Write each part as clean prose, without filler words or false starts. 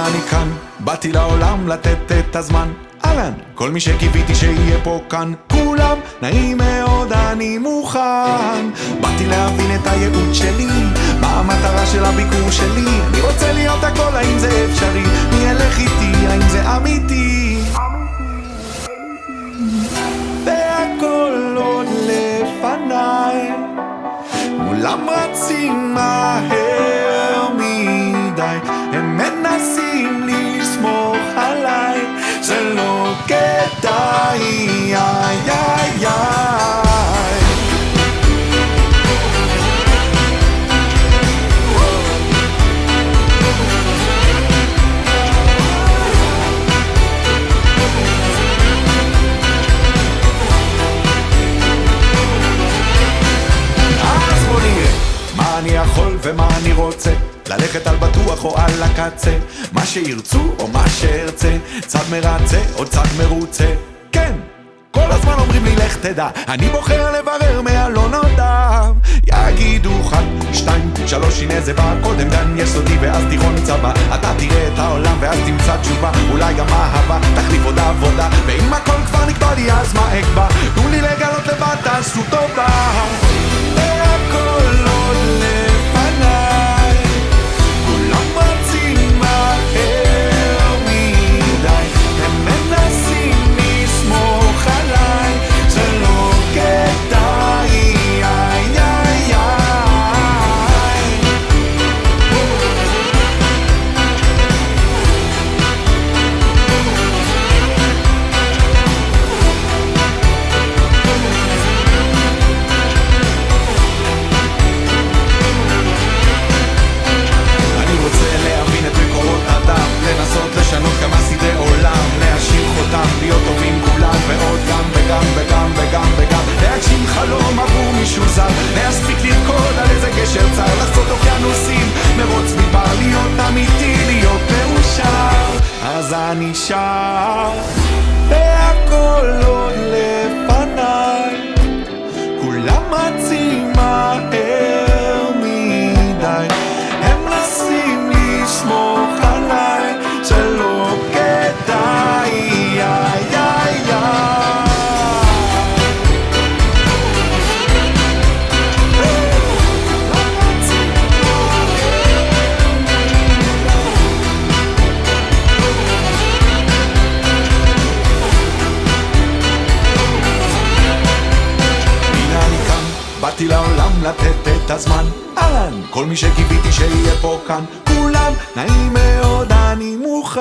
הנה אני כאן, באתי לעולם לתת את הזמן. אהלן, כל מי שקיוויתי שיהיה פה כאן, כולם נעים מאוד, אני מוכן. באתי להבין את הייעוד שלי, מה המטרה של הביקור שלי. אני רוצה להיות הכל, האם זה אפשרי? מי ילך איתי, האם זה אמיתי? והכל עוד לפניי, כולם רצים מהר מדי, הם מנסים לסמוך עליי, זה לא כדאי, איי איי איי. אז בוא נראה מה אני יכול ומה אני רוצה, ללכת על בטוח או על הקצה, מה שירצו או מה שארצה, צד מרצה או צד מרוצה. כן, כל הזמן אומרים לי לך תדע, אני בוחר לברר מהלא נודע. יגידו 1, 2, 3, הנה זה בא, קודם גן יסודי ואז תיכון צבא. אתה תראה את העולם ואז תמצא תשובה, אולי גם אהבה תחליף עוד עבודה. ואם הכל כבר נקבע לי אז מה אקבע, תנו לי לגלות לבד, תעשו טובה. והכל עוד לפניי, כולם רצים מהר מדי, הם מנסים לסמוך עליי, זה לא כדאי, איי איי איי. לנסות לשנות כמה סדרי עולם, להשאיר חותם, להיות טובים כולם, ועוד גם וגם וגם וגם וגם, להגשים חלום עבור מישהו זר, להספיק לרקוד על איזה גשר צר, לעשות אוקיינוסים, מרוץ מדבר, להיות אמיתי, להיות מאושר. אז אני שר, והכל עוד לפניי, כולם רצים מהר מדי, הם מנסים לסמוך עליי, זה לא כדאי, איי איי איי. הנה אני כאן, באתי לעולם לתת את הזמן. אהלן, כל מי שקיוויתי שיהיה פה כאן, כולם נעים מאוד, אני מוכן.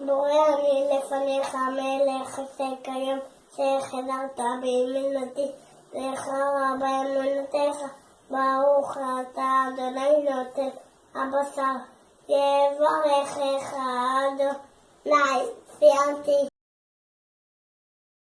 בורא אני לפניך מלך עשה כיום, שחזרת בימינתי, לך רבה אמונתך, ברוך אתה אדוני נותן הבשר, יברכך אדוני. סיימתי.